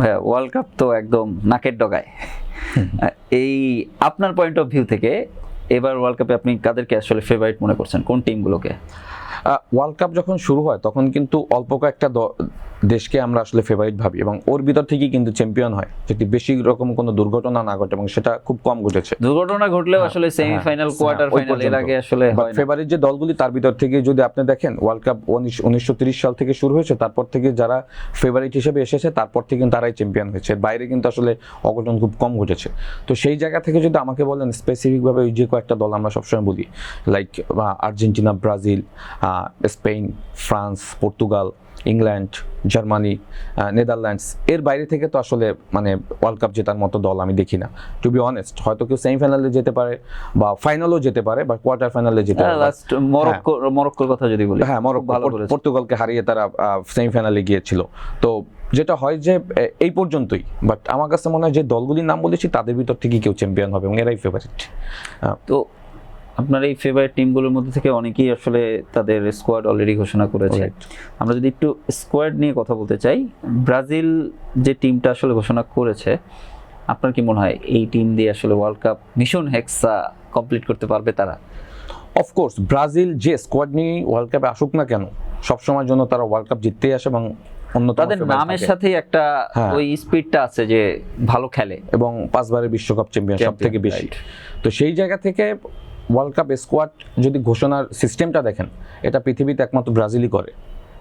হ্যাঁ, world cup তো একদম নাকের ডগায়। এই আপনার পয়েন্ট অফ ভিউ থেকে এবার ওয়ার্ল্ড কাপে আপনি কাদেরকে আসলে ফেভারিট মনে করছেন, কোন টিমগুলোকে? ওয়ার্ল্ড কাপ যখন শুরু হয় তখন কিন্তু অল্প কয়েকটা দেশকে আমরা আসলে ফেভারিট ভাবি এবং ওর ভিতর থেকেই কিন্তু চ্যাম্পিয়ন হয়, যদি বেশি রকম কোনো দুর্ঘটনা না ঘটে, এবং সেটা খুব কম ঘটেছে। দুর্ঘটনা ঘটলেও আসলে সেমিফাইনাল, কোয়ার্টার ফাইনাল এর আগে আসলে হয় না। ফেভারিট যে দলগুলি তার ভিতর থেকে যদি আপনি দেখেন, ওয়ার্ল্ড কাপ 1930 সাল থেকে শুরু হয়েছে, তারপর থেকে যারা ফেভারিট হিসেবে এসেছে তারপর থেকে তারাই চ্যাম্পিয়ন হয়েছে, বাইরে কিন্তু আসলে অঘটন খুব কম ঘটেছে। তো সেই জায়গা থেকে যদি আমাকে বলেন স্পেসিফিকভাবে, ওই যে কয়েকটা দল আমরা সবসময় বলি, like Argentina, Brazil, Spain, France, Portugal, England, Germany, Netherlands, এর বাইরে থেকে তো আসলে মানে ওয়ার্ল্ড কাপ জেতার মতো দল আমি দেখি না, টু বি অনেস্ট। হয়তো কেউ সেমিফাইনালে যেতে পারে বা ফাইনালও যেতে পারে বা কোয়ার্টার ফাইনালে যেতে পারে। লাস্ট মরক্কোর কথা যদি বলি, হ্যাঁ, পর্তুগালকে হারিয়ে তারা সেমিফাইনালে গিয়েছিল। তো যেটা হয় যে এই পর্যন্তই, বাট আমার কাছে মনে হয় যে দলগুলির নাম বলেছি তাদের ভিতর থেকে কেউ চ্যাম্পিয়ন হবে এবং এরাই ফেভারিট। তো আপনার এই ফেভারিট টিমগুলোর মধ্যে থেকে অনেকেই আসলে তাদের স্কোয়াড অলরেডি ঘোষণা করেছে। আমরা যদি একটু স্কোয়াড নিয়ে কথা বলতে চাই, ব্রাজিল যে টিমটা আসলে ঘোষণা করেছে, আপনার কি মনে হয় এই টিম দিয়ে আসলে ওয়ার্ল্ড কাপ মিশন হেক্সা কমপ্লিট করতে পারবে তারা? অফকোর্স ব্রাজিল যে স্কোয়াড নিয়ে ওয়ার্ল্ড কাপে আসুক না কেন, সবসময়ের জন্য তারা ওয়ার্ল্ড কাপ জিততেই আসে এবং তাদের নামের সাথে একটা ওই স্পিডটা আছে যে ভালো খেলে এবং 5 বারের বিশ্বকাপ চ্যাম্পিয়ন সব থেকে বেশি। তো সেই জায়গা থেকে ওয়ার্ল্ড কাপ স্কোয়াড যদি ঘোষণার সিস্টেমটা দেখেন, এটা পৃথিবীতে একমাত্র ব্রাজিলই করে।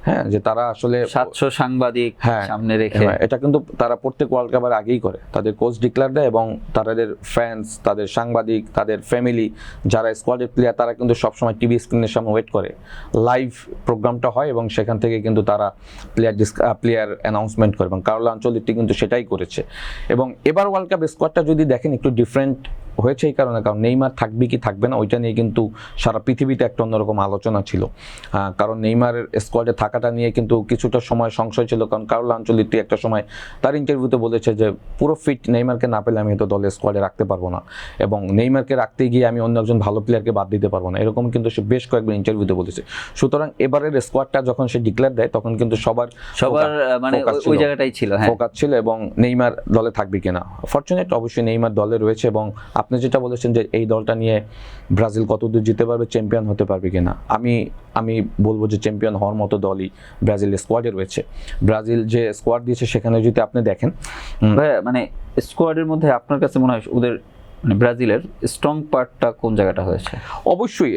হ্যাঁ, যে তারা আসলে 700 সাংবাদিক সামনে রেখে, এটা কিন্তু তারা প্রত্যেক ওয়ার্ল্ড কাপের আগেই করে। তাদের কোচ ডিক্লেয়ার দেয় এবং তাদের ফ্যান্স, তাদের সাংবাদিক, তাদের ফ্যামিলি, যারা স্কোয়াডের প্লেয়ার, তারা কিন্তু সবসময় টিভি স্ক্রিনের সামনে ওয়েট করে। লাইভ প্রোগ্রামটা হয় এবং সেখান থেকে কিন্তু তারা প্লেয়ার অ্যানাউন্সমেন্ট করে, এবং কার্লো আনচেলত্তি কিন্তু সেটাই করেছে। এবং এবার ওয়ার্ল্ড কাপ স্কোয়াডটা যদি দেখেন, একটু ডিফারেন্ট হয়েছে এই কারণে, কারণ নেইমার থাকবে কি থাকবে না ওইটা নিয়ে কিন্তু সারা পৃথিবীতে একটা অন্যরকম আলোচনা ছিল। কারণ নেইমারের স্কোয়াডে থাকাটা নিয়ে কিন্তু কিছুটা সময় সংশয় ছিল, কারণ কার্লো আনচেলত্তি একটা সময় তার ইন্টারভিউতে বলেছে যে পুরো ফিট নেইমারকে না পেলে আমি হয়তো দলের স্কোয়াডে রাখতে পারবো না, এবং নেইমারকে রাখতে গিয়ে আমি অন্য একজন ভালো প্লেয়ারকে বাদ দিতে পারবো না, এরকম কিন্তু সে বেশ কয়েকবার ইন্টারভিউতে বলেছে। সুতরাং এবারের স্কোয়াডটা যখন সে ডিক্লেয়ার দেয়, তখন কিন্তু সবার মানে ওই জায়গাটাই ছিল, ফোকাস ছিল, এবং নেইমার দলে থাকবে কিনা। ফরচুনেট অবশ্যই নেইমার দলে রয়েছে, এবং আপনি যেটা বলেছেন যে এই দলটা নিয়ে ব্রাজিল কতদূর জিতে পারবে, চ্যাম্পিয়ন হতে পারবে কিনা, আমি বলবো যে চ্যাম্পিয়ন হওয়ার মতো দলই ব্রাজিল স্কোয়াডে রয়েছে। ব্রাজিল যে স্কোয়াড দিয়েছে সেখানে যদি আপনি দেখেন, মানে স্কোয়াডের মধ্যে আপনার কাছে মনে হয় ওদের মানে ব্রাজিলের স্ট্রং পার্টটা কোন জায়গাটা হয়েছে? অবশ্যই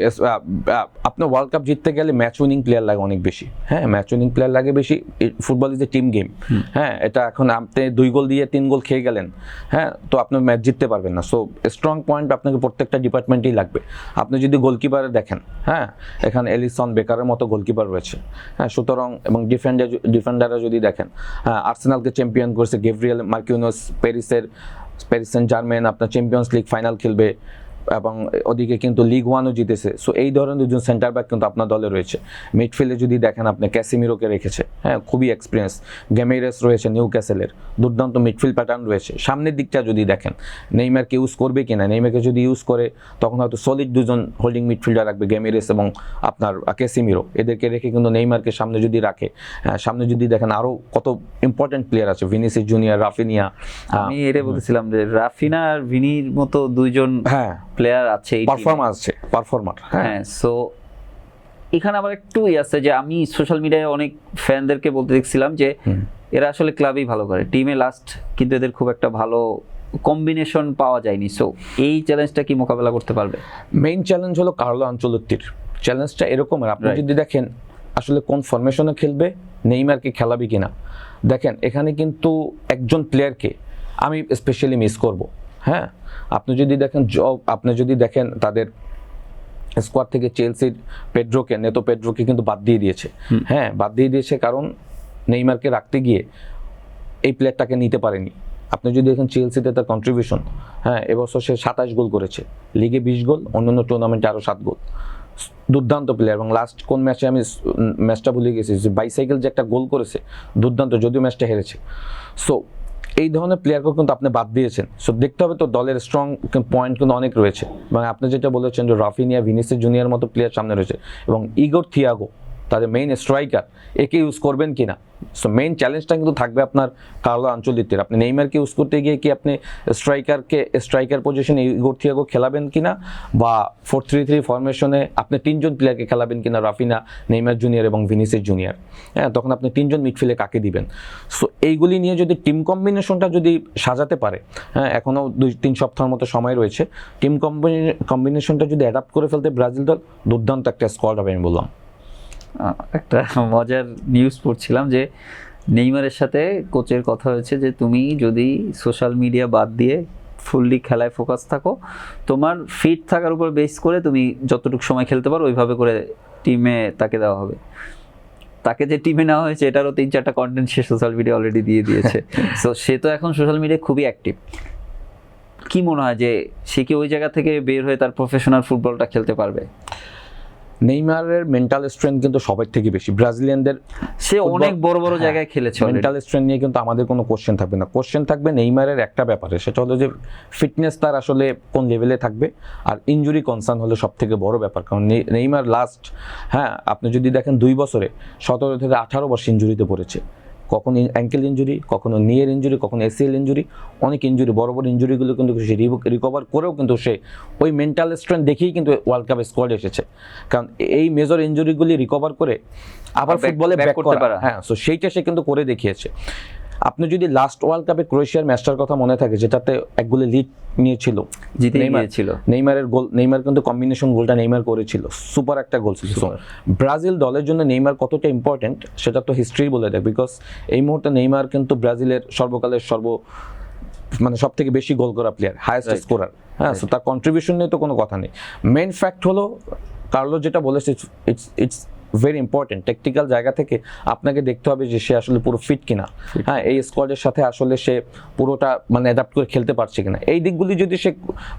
আপনার ওয়ার্ল্ড কাপ জিততে গেলে ম্যাচ উইনিং প্লেয়ার লাগে অনেক বেশি। হ্যাঁ, ম্যাচ উইনিং প্লেয়ার লাগে বেশি। Football is a team game. হ্যাঁ, এটা এখন আপনি 2 গোল দিয়ে 3 গোল খেয়ে গেলেন, হ্যাঁ, তো আপনি ম্যাচ জিততে পারবেন না। সো স্ট্রং পয়েন্ট আপনাকে প্রত্যেকটা ডিপার্টমেন্টেই লাগবে। আপনি যদি গোলকিপারে দেখেন, হ্যাঁ, এখানে এলিসন, বেকারের মতো গোলকিপার রয়েছে। হ্যাঁ, সুতরাং এবং ডিফেন্ডাররা যদি দেখেন, হ্যাঁ, আর্সেনালকে চ্যাম্পিয়ন করেছে Gabriel Marquinhos, Paris Saint German আপনার চ্যাম্পিয়ন্স লিগ ফাইনাল খেলবে, এবং ওদিকে কিন্তু লিগ 1ও জিতেছে। সো এই ধরনের দুজন সেন্টার ব্যাক কিন্তু আপনার দলে রয়েছে। মিডফিল্ডে যদি দেখেন, আপনি ক্যাসিমিরোকে রেখেছে, হ্যাঁ, খুবই এক্সপিরিয়েন্স। গেমেরেস রয়েছে নিউক্যাসেলের, দুর্দান্ত মিডফিল্ড প্যাটার্ন রয়েছে। সামনের দিকটা যদি দেখেন, নেইমারকে ইউজ করবে কিনা, নেইমারকে যদি ইউজ করে তখন হয়তো সলিড দুজন হোল্ডিং মিডফিল্ডার রাখবে, গেমেরেস এবং আপনার ক্যাসিমিরো, এদেরকে রেখে কিন্তু নেইমারকে সামনে যদি রাখে, সামনে যদি দেখেন আরও কত ইম্পর্টেন্ট প্লেয়ার আছে, ভিনিসিয়াস জুনিয়র, রাফিনিয়া। আমি এটা বলতেছিলাম যে রাফিনা আর ভিনির মতো দুইজন প্লেয়ার আছে, পারফর্মার। হ্যাঁ, সো এখানে আবার একটু আছে যে আমি সোশ্যাল মিডিয়ায় অনেক ফ্যানদেরকে বলতে দেখছিলাম যে এরা আসলে ক্লাবেই ভালো করে, টিমে লাস্ট কিন্তু এদের খুব একটা ভালো কম্বিনেশন পাওয়া যায়নি। সো এই চ্যালেঞ্জটা কি মোকাবেলা করতে পারবে? মেইন চ্যালেঞ্জ হলো কার্লো আনচেলত্তির চ্যালেঞ্জটা এরকম। আপনি যদি দেখেন আসলে কোন ফরমেশনে খেলবে, নেইমারকে খেলাবে কিনা। দেখেন এখানে কিন্তু একজন প্লেয়ারকে আমি স্পেশালি মিস করব। হ্যাঁ, আপনি যদি দেখেন তাদের স্কোয়াড থেকে চেলসির নেতো পেড্রোকে কিন্তু বাদ দিয়ে দিয়েছে। হ্যাঁ, বাদ দিয়ে দিয়েছে কারণ নেইমারকে রাখতে গিয়ে এই প্লেয়ারটাকে নিতে পারেনি। আপনি যদি দেখেন চেলসিতে তার কন্ট্রিবিউশন, হ্যাঁ, এবছর সে 27 গোল করেছে, লিগে 20 গোল, অন্যান্য টুর্নামেন্টে আরও 7 গোল। দুর্দান্ত প্লেয়ার। এবং লাস্ট কোন ম্যাচে আমি ম্যাচটা ভুলে গেছি, যে বাইসাইকেল যে একটা গোল করেছে, দুর্দান্ত, যদিও ম্যাচটা হেরেছে। সো এই ধরনের প্লেয়ারকেও কিন্তু আপনি বাদ দিয়েছেন। সো দেখতে হবে তো দলের স্ট্রং পয়েন্ট কিন্তু অনেক রয়েছে, এবং আপনি যেটা বলেছেন যে রাফিনিয়া, ভিনিসিয়াস জুনিয়র মতো প্লেয়ার সামনে রয়েছে, এবং ইগোর থিয়াগো তাদের মেইন স্ট্রাইকার, একে ইউজ করবেন কিনা। সো মেইন চ্যালেঞ্জটা কিন্তু থাকবে আপনার কার্লো আনচেলত্তির। আপনি নেইমারকে ইউজ করতে গিয়ে কি আপনি স্ট্রাইকার পজিশনে ইগোর থিয়াগো খেলাবেন কিনা, বা 4-3-3 ফরমেশনে আপনি 3জন প্লেয়ারকে খেলাবেন কিনা, রাফিনা, নেইমার জুনিয়র এবং ভিনিসিয়াস জুনিয়র। হ্যাঁ, তখন আপনি 3জন মিডফিল্ডে কাকে দিবেন। সো এইগুলি নিয়ে যদি টিম কম্বিনেশনটা যদি সাজাতে পারে, হ্যাঁ এখনও 2-3 সপ্তাহের মতো সময় রয়েছে, টিম কম্বিনেশনটা যদি অ্যাডাপ্ট করে ফেলতে ব্রাজিল দল দুর্দান্ত একটা স্কোয়াড হবে আমি বললাম। একটা মজার নিউজ পড়ছিলাম যে নেইমারের সাথে কোচের কথা হয়েছে যে তুমি যদি সোশ্যাল মিডিয়া বাদ দিয়ে ফুললি খেলায় ফোকাস থাকো, তোমার ফিট থাকার উপর বেস করে তুমি যতটুকু সময় খেলতে পারো ওইভাবে করে টিমে তাকে দেওয়া হবে। তাকে যে টিমে নেওয়া হয়েছে এটারও 3-4টা কন্টেন্ট সে সোশ্যাল মিডিয়া অলরেডি দিয়ে দিয়েছে। সো সে তো এখন সোশ্যাল মিডিয়ায় খুবই অ্যাক্টিভ। কি মনে হয় যে সে কি ওই জায়গা থেকে বের হয়ে তার প্রফেশনাল ফুটবলটা খেলতে পারবে? নেইমারের মেন্টাল স্ট্রেংথ কিন্তু সবার থেকে বেশি। ব্রাজিলিয়ানদের সে অনেক বড় বড় জায়গায় খেলেছে। মেন্টাল স্ট্রেংথ নিয়ে কিন্তু আমাদের কোনো কোশ্চেন থাকবে না। কোশ্চেন থাকবে নেইমারের একটা ব্যাপারে, সেটা হলো যে ফিটনেস তার আসলে কোন লেভেলে থাকবে, আর ইনজুরি কনসার্ন হলো সব থেকে বড় ব্যাপার। কারণ নেইমার লাস্ট, হ্যাঁ আপনি যদি দেখেন 2 বছরে 17 থেকে 18 বছর ইনজুরিতে পড়েছে। কখনো অ্যাঙ্কেল ইনজুরি, কখনো নিয়ের ইনজুরি, কখনো এসিএল ইনজুরি, অনেক ইনজুরি, বড় বড় ইনজুরিগুলো কিন্তু সে রিকভার করেও কিন্তু সে ওই মেন্টাল স্ট্রেংথ দেখেই কিন্তু ওয়ার্ল্ড কাপে স্কোয়াডে এসেছে। কারণ এই মেজর ইনজুরিগুলি রিকভার করে আবার ফুটবলে ব্যাক করতে পারে, হ্যাঁ সো সেইটা সে কিন্তু করে দেখিয়েছে। আপনি যদি লাস্ট ওয়ার্ল্ড কাপে ক্রোয়েশিয়ার ম্যাচটার কথা মনে থাকে, যেটাতে এক গোলে লিড নিয়েছিল, নেইমার কিন্তু কম্বিনেশন গোলটা নেইমার করেছিল, সুপার একটা গোল ছিল। ব্রাজিল দলের জন্য নেইমার কতটা ইম্পর্টেন্ট সেটা তো হিস্ট্রি বলে দেয়, বিকজ এই মুহূর্তে নেইমার কিন্তু ব্রাজিলের সর্বকালের মানে সব থেকে বেশি গোল করা প্লেয়ার, হাইয়েস্ট স্কোরার। হ্যাঁ, সো তার কন্ট্রিবিউশন নিয়ে তো কোনো কথা নেই। মেইন ফ্যাক্ট হলো কার্লো যেটা বলেছে, ইটস ভেরি ইম্পর্টেন্ট। টেকনিক্যাল জায়গা থেকে আপনাকে দেখতে হবে যে সে আসলে পুরো ফিট কিনা, হ্যাঁ এই স্কোয়াডের সাথে আসলে সে পুরোটা মানে অ্যাডাপ্ট করে খেলতে পারছে কিনা। এই দিকগুলি যদি সে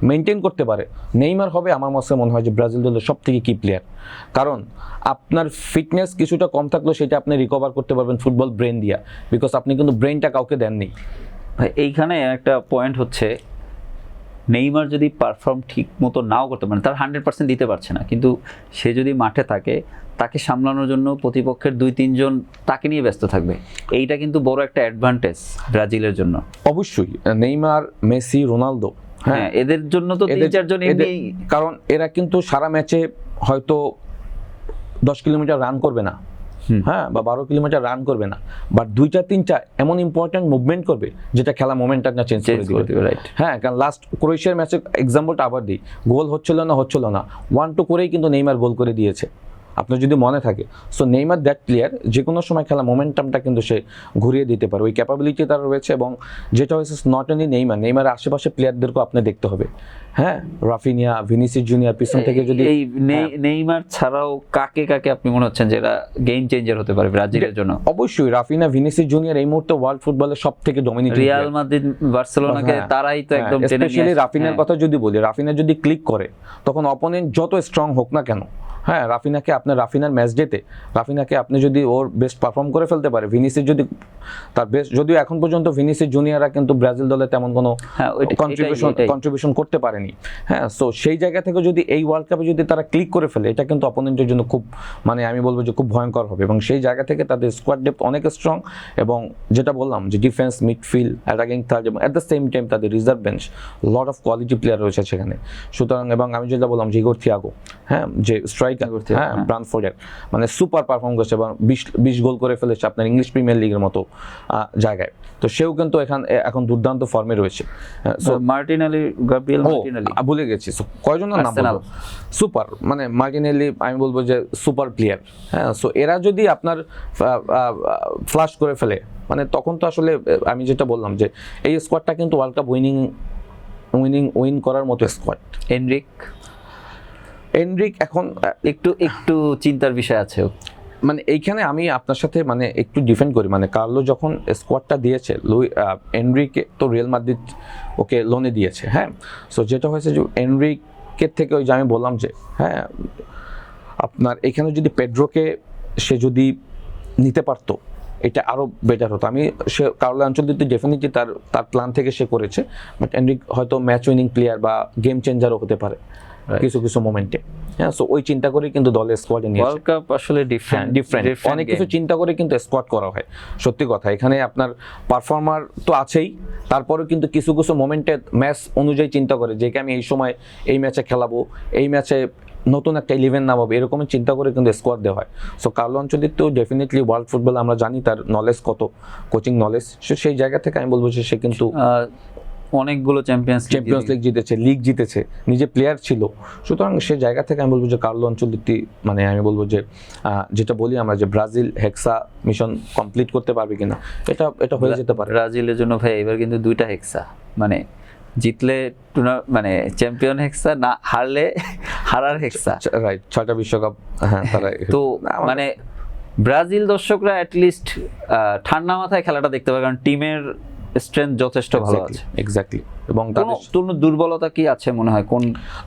মেনটেন করতে পারে, নেইমার হবে আমার মনে হয় যে ব্রাজিল দলের সব থেকে কি প্লেয়ার। কারণ আপনার ফিটনেস কিছুটা কম থাকলেও সেটা আপনি রিকভার করতে পারবেন ফুটবল ব্রেন দিয়া, বিকজ আপনি কিন্তু ব্রেনটা কাউকে দেননি। এইখানে একটা পয়েন্ট হচ্ছে, নেইমার যদি পারফর্ম ঠিক মতো নাও করতে পারে, তার 100% দিতে পারছে না, কিন্তু সে যদি মাঠে থাকে তাকে সামলানোর জন্য প্রতিপক্ষের 2-3 জন তাকে নিয়ে ব্যস্ত থাকবে। এইটা কিন্তু বড় একটা অ্যাডভান্টেজ ব্রাজিলের জন্য। অবশ্যই নেইমার, মেসি, রোনালদো, হ্যাঁ এদের জন্য তো 3-4 জন এমনি, কারণ এরা কিন্তু সারা ম্যাচে হয়তো 10 কিলোমিটার রান করবে না, হ্যাঁ বা 12 কিলোমিটার রান করবে না, বাট 2-3টা এমন ইম্পর্টেন্ট মুভমেন্ট করবে যেটা খেলা মোমেন্টটা চেঞ্জ করে দিবে। রাইট, হ্যাঁ কারণ লাস্ট ক্রোয়েশিয়ার ম্যাচে এক্সাম্পলটা আবার দিই, গোল হচ্ছিল না 1-2 করেই কিন্তু নেইমার গোল করে দিয়েছে, আপনার যদি মনে থাকে। সো নেইমার দ্যাট প্লেয়ার, যে কোনো সময় খেলা মোমেন্টামটা কিন্তু সে ঘুরিয়ে দিতে পারে, ওই ক্যাপাবিলিটি তার রয়েছে। এবং যেটা হয়েছে নট অনলি নেইমারের আশেপাশে প্লেয়ারদেরকেও আপনি দেখতে হবে, হ্যাঁ রাফিনিয়া, ভিনিসিয়াস জুনিয়র পিছন থেকে যদি এই নেইমার ছাড়াও কাকে আপনি মনে হচ্ছেন যে এরা গেম চেঞ্জার হতে পারে ব্রাজিলের জন্য? অবশ্যই রাফিনা, ভিনিসিয়াস জুনিয়র এই মুহূর্তে ওয়ার্ল্ড ফুটবলের সব থেকে ডমিনেটিং। রিয়াল মাদ্রিদ, বার্সেলোনাকে তারাই তো একদম টেনে নিয়ে আসে। স্পেশালি রাফিনার কথা যদি বলি, রাফিনা যদি ক্লিক করে তখন অপোনেন্ট যত স্ট্রং হোক না কেন, হ্যাঁ রাফিনার ম্যাচ ডেতে রাফিনাকে আপনি যদি ওর বেস্ট পারফর্ম করে ফেলতে পারে, ভিনিসিয়াস যদি তার বেস্ট, যদিও এখন পর্যন্ত ভিনিসিয়াস জুনিয়ররা কিন্তু ব্রাজিল দলে তেমন কোনো কন্ট্রিবিউশন করতে পারেনি, হ্যাঁ সো সেই জায়গা থেকে যদি এই ওয়ার্ল্ড কাপে যদি তারা ক্লিক করে ফেলে, এটা কিন্তু অপোনেন্টের জন্য খুব মানে আমি বলবো যে খুব ভয়ঙ্কর হবে। এবং সেই জায়গা থেকে তাদের স্কোয়াড ডেপথ অনেক স্ট্রং, এবং যেটা বললাম যে ডিফেন্স, মিডফিল্ড, অ্যাটাকিং থার্ড, এবং অ্যাট দ্য সেম টাইম তাদের reserve bench lot of quality player রয়েছে সেখানে। সুতরাং এবং আমি যেটা বললাম যে ইগোর থিয়াগো, হ্যাঁ যে স্ট্রাইকার, হ্যাঁ ব্রানফোর্ডের মানে সুপার পারফর্ম করছে এবং 20 গোল করে ফেলেছে আপনার ইংলিশ প্রিমিয়ার লিগের মতো জায়গায়। তো সেও কিন্তু এখন দুর্দান্ত ফর্মে রয়েছে। মার্টিনেলি, গাব্রিয়েল মার্টিনেলি ভুলে গেছি, কয়জনের নাম বলবো, সুপার মানে মার্টিনেলি আমি বলবো যে সুপার প্লেয়ার, হ্যাঁ সো এরা যদি আপনার ফ্লাশ করে ফেলে মানে তখন তো আসলে আমি যেটা বললাম যে এই স্কোয়াডটা কিন্তু ওয়ার্ল্ড কাপ উইন করার মতো স্কোয়াড। এনরিক এখন একটু চিন্তার বিষয় আছে, মানে এইখানে আমি আপনার সাথে মানে একটু ডিফেন্ড করি। মানে কার্লো যখন স্কোয়াডটা দিয়েছে, এনরিকে তো রিয়াল মাদ্রিদ ওকে লোনে দিয়েছে, হ্যাঁ সো যেটা হয়েছে যে এনরিকের থেকে ওই যে আমি বললাম যে হ্যাঁ আপনার এখানে যদি পেড্রোকে সে যদি নিতে পারতো এটা আরও বেটার হতো। সে কার্লো আনচেলত্তি ডেফিনেটলি তার প্ল্যান থেকে সে করেছে, বাট এনরিক হয়তো ম্যাচ উইনিং প্লেয়ার বা গেম চেঞ্জারও হতে পারে, কিছু কিছু মোমেন্টে। হ্যাঁ, সো ওই চিন্তা করে কিন্তু দলের স্কোয়াডে নিয়েছে। ওয়ার্ল্ড কাপ আসলে ডিফারেন্ট অনেক কিছু চিন্তা করে কিন্তু স্কোয়াড করা হয়, সত্যি কথা। এখানে আপনার পারফর্মার তো আছেই, তারপরেও কিন্তু কিছু কিছু মোমেন্টে ম্যাচ অনুযায়ী চিন্তা করে যে আমি এই সময় এই ম্যাচে খেলাবো, এই ম্যাচে নতুন একটা 11 নামাবো, এরকমই চিন্তা করে কিন্তু স্কোয়াড দেওয়া হয়। সো কার্লো আনচেলত্তি তো ডেফিনেটলি ওয়ার্ল্ড ফুটবল আমরা জানি তার নলেজ কত, কোচিং নলেজ, সেই জায়গা থেকে আমি বলবো যে সে কিন্তু অনেকগুলো চ্যাম্পিয়ন্স লিগ জিতেছে, লিগ জিতেছে, নিজে প্লেয়ার ছিল। সুতরাং সেই জায়গা থেকে আমি বলবো যে কার্লো আনচেলত্তি, মানে আমি বলবো যে যেটা বলি আমরা যে ব্রাজিল হেক্সা মিশন কমপ্লিট করতে পারবে কিনা, এটা হয়ে যেতে পারে। ব্রাজিলের জন্য ভাই এবার কিন্তু 2টা হেক্সা, মানে জিতলে মানে চ্যাম্পিয়ন হেক্সা, না হারলে হারার হেক্সা, রাইট, 6টা বিশ্বকাপ। হ্যাঁ, তারা তো মানে ব্রাজিল দর্শকরা অ্যাটলিস্ট ঠান্ডা মাথায় খেলাটা দেখতে পারে, কারণ টিমের স্ট্রেংথ যথেষ্ট ভালো আছে। এক্স্যাক্টলি। এবং কোনো দুর্বলতা কি আছে মনে হয়? কোন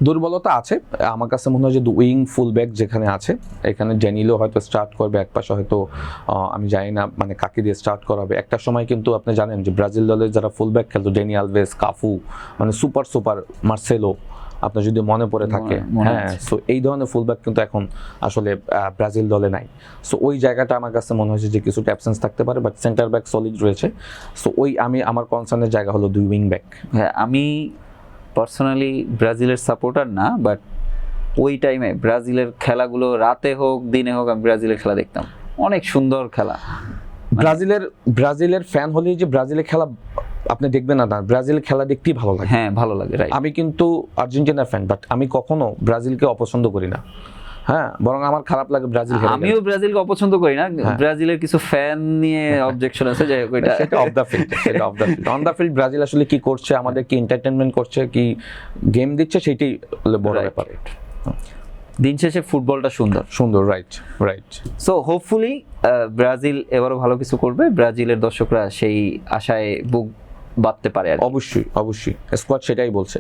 দুর্বলতা আছে আমার কাছে মনে হয় যে উইং ফুল ব্যাক যেখানে আছে, এখানে ড্যানিলো হয়তো স্টার্ট করবে, এক পাশে হয়তো আমি জানি না মানে কাকে দিয়ে স্টার্ট করাবে। একটা সময় কিন্তু আপনি জানেন যে ব্রাজিল দলের যারা ফুল ব্যাক খেলতো, ড্যানি আলভেস, কাফু, মানে সুপার মার্সেলো, আপনার যদি মনে পড়ে থাকে। হ্যাঁ, সো এই ধরনের ফুলব্যাক কিন্তু এখন আসলে ব্রাজিল দলে নাই। সো ওই জায়গাটা আমার কাছে মনে হয়েছে যে কিছুটা অ্যাবসেন্স থাকতে পারে, বাট সেন্টার ব্যাক সলিড রয়েছে। সো ওই আমার কনসার্নের জায়গা হলো 2 উইং ব্যাক। হ্যাঁ, আমি পার্সোনালি ব্রাজিলের সাপোর্টার না, বাট ওই টাইমে ব্রাজিলের খেলাগুলো রাতে হোক দিনে হোক আমি ব্রাজিলের খেলা দেখতাম, অনেক সুন্দর খেলা। ব্রাজিলের ফ্যান হলেই যে ব্রাজিলের খেলা আপনি দেখবেন না, ব্রাজিল খেলা দেখতেই ভালো লাগে। হ্যাঁ, ভালো লাগে, রাইট। আমি কিন্তু আর্জেন্টিনার ফ্যান, বাট আমি কখনো ব্রাজিলকে অপছন্দ করি না। হ্যাঁ, বরং আমার খারাপ লাগে ব্রাজিল হেরে গেলে। আমিও ব্রাজিলকে অপছন্দ করি না, ব্রাজিলের কিছু ফ্যান নিয়ে অবজেকশন আছে, যাই হোক সেটা of the field, on the field Brazil আসলে কি করছে, আমাদের কি এন্টারটেইনমেন্ট করছে, কি গেম দিচ্ছে, সেটাই বড় ব্যাপার। দিন শেষে ফুটবলটা সুন্দর, রাইট। সো হোপফুলি ব্রাজিল এবারও ভালো কিছু করবে, ব্রাজিলের দর্শকরা সেই আশায় বুক বাঁধতে পারে। অবশ্যই স্কোয়াড সেটাই বলছে।